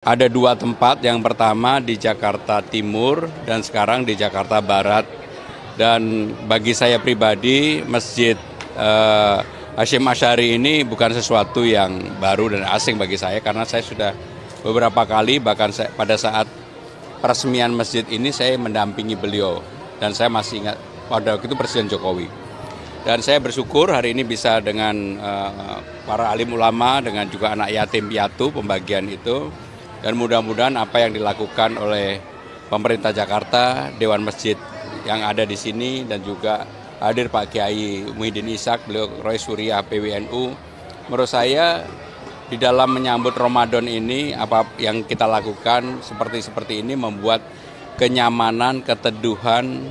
Ada dua tempat, yang pertama di Jakarta Timur dan sekarang di Jakarta Barat. Dan bagi saya pribadi, Masjid Hasyim Asy'ari ini bukan sesuatu yang baru dan asing bagi saya, karena saya sudah beberapa kali, bahkan pada saat peresmian masjid ini saya mendampingi beliau. Dan saya masih ingat pada waktu itu Presiden Jokowi. Dan saya bersyukur hari ini bisa dengan para alim ulama, dengan juga anak yatim piatu pembagian itu. Dan mudah-mudahan apa yang dilakukan oleh pemerintah Jakarta, Dewan Masjid yang ada di sini, dan juga hadir Pak Kiai Muhyiddin Ishak, beliau Roy Surya PWNU. Menurut saya di dalam menyambut Ramadan ini, apa yang kita lakukan seperti ini membuat kenyamanan, keteduhan,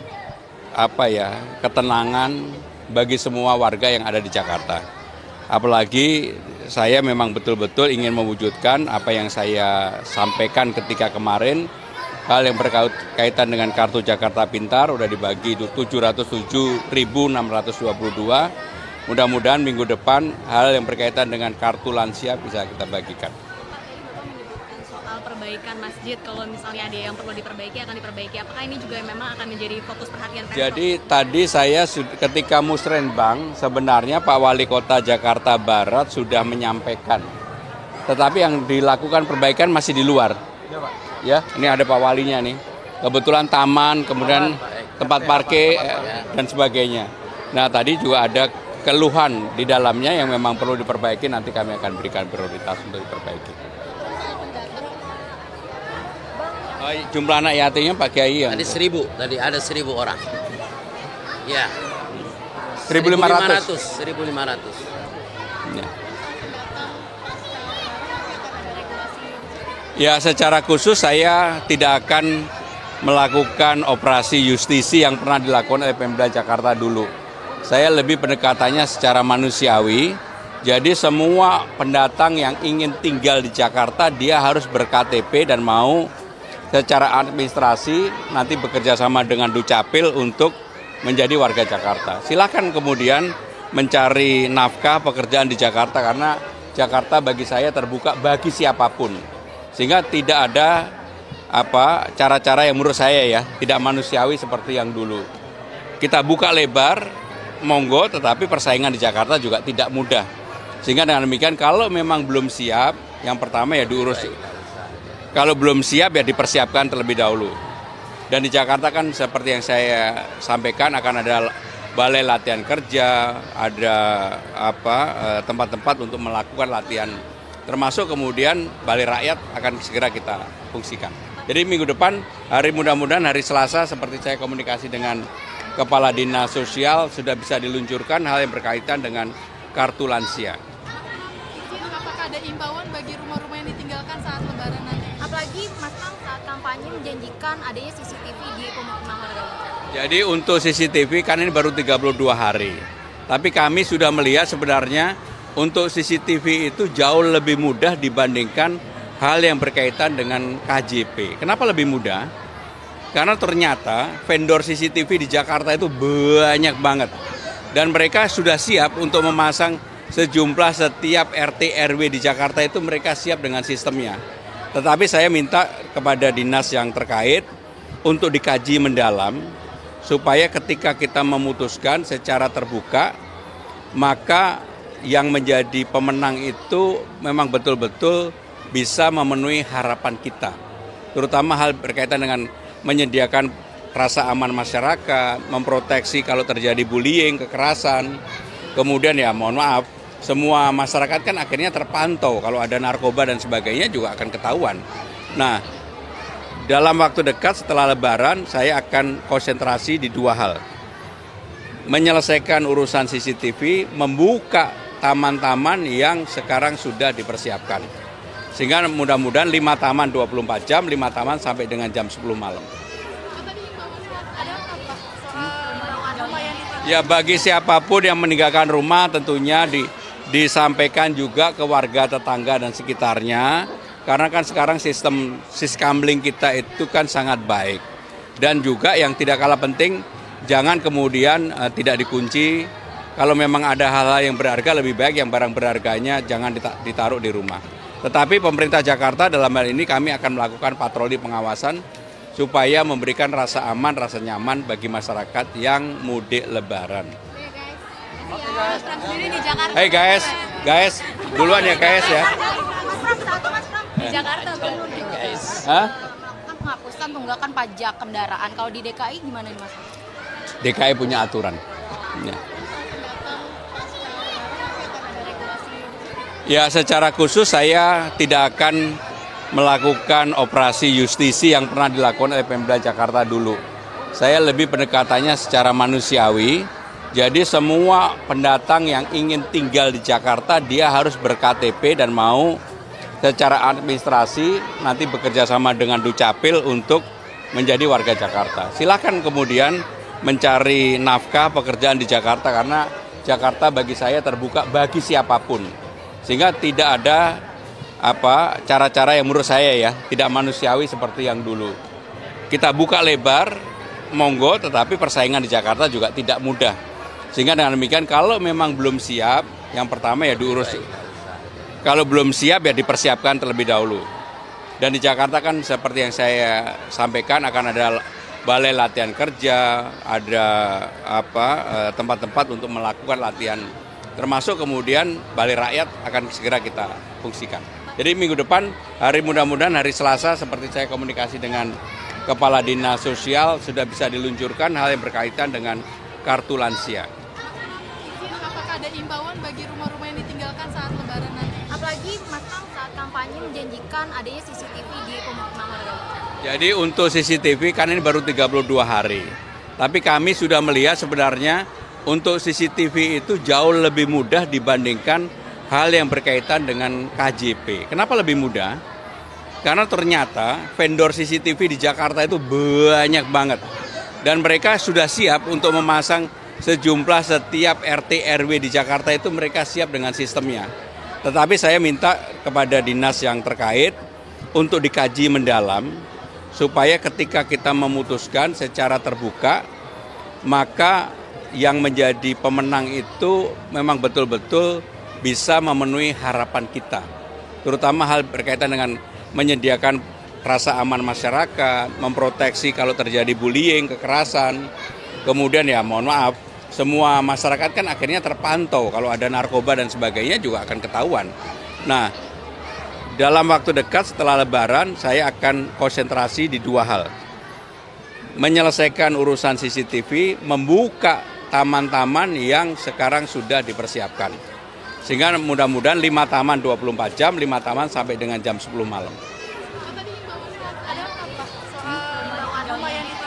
ketenangan bagi semua warga yang ada di Jakarta. Apalagi saya memang betul-betul ingin mewujudkan apa yang saya sampaikan ketika kemarin, hal yang berkaitan dengan kartu Jakarta Pintar udah dibagi 707.622. Mudah-mudahan minggu depan hal yang berkaitan dengan kartu lansia bisa kita bagikan. Soal perbaikan masjid, kalau misalnya ada yang perlu diperbaiki akan diperbaiki. Apakah ini juga memang akan menjadi fokus perhatian Pemkot? Jadi tadi saya ketika musrenbang sebenarnya Pak Wali Kota Jakarta Barat sudah menyampaikan. Tetapi yang dilakukan perbaikan masih di luar. Ya, ini ada Pak Walinya nih. Kebetulan taman, kemudian tempat parkir dan sebagainya. Nah, tadi juga ada keluhan di dalamnya yang memang perlu diperbaiki, nanti kami akan berikan prioritas untuk diperbaiki. Jumlah anak yatimnya Pak Kiai yang tadi 1.000, tadi ada 1.000 orang. Ya. 1.500. 1.500. Ya. Ya, secara khusus saya tidak akan melakukan operasi justisi yang pernah dilakukan oleh Pemda Jakarta dulu. Saya lebih pendekatannya secara manusiawi. Jadi semua pendatang yang ingin tinggal di Jakarta, dia harus ber-KTP dan mau secara administrasi nanti bekerja sama dengan Dukcapil untuk menjadi warga Jakarta. Silakan kemudian mencari nafkah pekerjaan di Jakarta, karena Jakarta bagi saya terbuka bagi siapapun. Sehingga tidak ada cara-cara yang menurut saya ya tidak manusiawi seperti yang dulu. Kita buka lebar, monggo, tetapi persaingan di Jakarta juga tidak mudah. Sehingga dengan demikian kalau memang belum siap, yang pertama ya diurus. Kalau belum siap ya dipersiapkan terlebih dahulu. Dan di Jakarta kan seperti yang saya sampaikan akan ada balai latihan kerja, ada tempat-tempat untuk melakukan latihan. Termasuk kemudian balai rakyat akan segera kita fungsikan. Jadi minggu depan, mudah-mudahan hari Selasa seperti saya komunikasi dengan Kepala Dinas Sosial sudah bisa diluncurkan hal yang berkaitan dengan kartu lansia. Apakah ada imbauan bagi rumah-rumah yang ditinggalkan saat lebaran nanti? Apalagi Mas Kang saat kampanye menjanjikan adanya CCTV di pemukiman warga. Jadi untuk CCTV kan ini baru 32 hari. Tapi kami sudah melihat sebenarnya untuk CCTV itu jauh lebih mudah dibandingkan hal yang berkaitan dengan KJP. Kenapa lebih mudah? Karena ternyata vendor CCTV di Jakarta itu banyak banget. Dan mereka sudah siap untuk memasang sejumlah setiap RT RW di Jakarta itu mereka siap dengan sistemnya. Tetapi saya minta kepada dinas yang terkait untuk dikaji mendalam supaya ketika kita memutuskan secara terbuka, maka yang menjadi pemenang itu memang betul-betul bisa memenuhi harapan kita. Terutama hal berkaitan dengan menyediakan rasa aman masyarakat, memproteksi kalau terjadi bullying, kekerasan. Kemudian ya mohon maaf, semua masyarakat kan akhirnya terpantau, kalau ada narkoba dan sebagainya juga akan ketahuan. Nah, dalam waktu dekat setelah Lebaran saya akan konsentrasi di dua hal. Menyelesaikan urusan CCTV, membuka taman-taman yang sekarang sudah dipersiapkan. Sehingga mudah-mudahan 5 taman 24 jam, 5 taman sampai dengan jam 10 malam. Ya, bagi siapapun yang meninggalkan rumah tentunya disampaikan juga ke warga tetangga dan sekitarnya, karena kan sekarang sistem siskamling kita itu kan sangat baik. Dan juga yang tidak kalah penting, jangan kemudian tidak dikunci. Kalau memang ada hal-hal yang berharga, lebih baik yang barang berharganya jangan ditaruh di rumah. Tetapi pemerintah Jakarta dalam hal ini kami akan melakukan patroli pengawasan supaya memberikan rasa aman, rasa nyaman bagi masyarakat yang mudik lebaran. Hey guys, duluan ya guys ya. Di Jakarta belum Guys. Hah? Kan menghapuskan tunggakan pajak kendaraan. Kalau di DKI gimana nih Mas? DKI punya aturan. Ya. Ya, secara khusus saya tidak akan melakukan operasi justisi yang pernah dilakukan oleh Pemda Jakarta dulu. Saya lebih pendekatannya secara manusiawi. Jadi semua pendatang yang ingin tinggal di Jakarta dia harus ber-KTP dan mau secara administrasi nanti bekerja sama dengan Dukcapil untuk menjadi warga Jakarta. Silakan kemudian mencari nafkah pekerjaan di Jakarta karena Jakarta bagi saya terbuka bagi siapapun. Sehingga tidak ada cara-cara yang menurut saya ya tidak manusiawi seperti yang dulu. Kita buka lebar, monggo, tetapi persaingan di Jakarta juga tidak mudah. Sehingga dengan demikian kalau memang belum siap, yang pertama ya diurus. Kalau belum siap ya dipersiapkan terlebih dahulu. Dan di Jakarta kan seperti yang saya sampaikan akan ada balai latihan kerja, ada tempat-tempat untuk melakukan latihan. Termasuk kemudian balai rakyat akan segera kita fungsikan. Jadi minggu depan, mudah-mudahan hari Selasa seperti saya komunikasi dengan Kepala Dinas Sosial sudah bisa diluncurkan hal yang berkaitan dengan kartu lansia. Apakah ada imbauan bagi rumah-rumah yang ditinggalkan saat lebaran nanti? Apalagi Mas Kang saat kampanye menjanjikan adanya CCTV di pemukiman warga. Jadi untuk CCTV kan ini baru 32 hari. Tapi kami sudah melihat sebenarnya untuk CCTV itu jauh lebih mudah dibandingkan hal yang berkaitan dengan KJP. Kenapa lebih mudah? Karena ternyata vendor CCTV di Jakarta itu banyak banget. Dan mereka sudah siap untuk memasang sejumlah setiap RT RW di Jakarta itu mereka siap dengan sistemnya. Tetapi saya minta kepada dinas yang terkait untuk dikaji mendalam supaya ketika kita memutuskan secara terbuka maka yang menjadi pemenang itu memang betul-betul bisa memenuhi harapan kita. Terutama hal berkaitan dengan menyediakan rasa aman masyarakat, memproteksi kalau terjadi bullying, kekerasan. Kemudian ya mohon maaf, semua masyarakat kan akhirnya terpantau. Kalau ada narkoba dan sebagainya juga akan ketahuan. Nah, dalam waktu dekat setelah Lebaran saya akan konsentrasi di dua hal. Menyelesaikan urusan CCTV, membuka taman-taman yang sekarang sudah dipersiapkan. Sehingga mudah-mudahan 5 taman 24 jam, 5 taman sampai dengan jam 10 malam.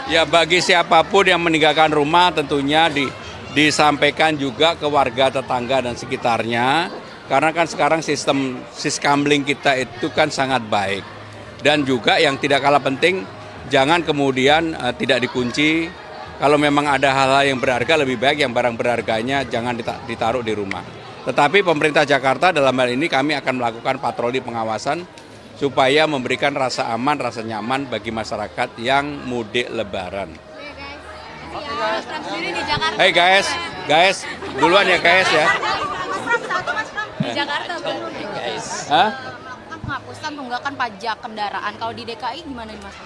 Ya bagi siapapun yang meninggalkan rumah tentunya disampaikan juga ke warga tetangga dan sekitarnya. Karena kan sekarang sistem siskamling kita itu kan sangat baik. Dan juga yang tidak kalah penting, jangan kemudian tidak dikunci. Kalau memang ada hal-hal yang berharga, lebih baik yang barang berharganya jangan ditaruh di rumah. Tetapi pemerintah Jakarta dalam hal ini kami akan melakukan patroli pengawasan supaya memberikan rasa aman, rasa nyaman bagi masyarakat yang mudik lebaran. Hey guys, duluan ya guys ya. Di Jakarta belum Guys. Hah? Kan menghapuskan tunggakan pajak kendaraan. Kalau di DKI gimana nih Mas?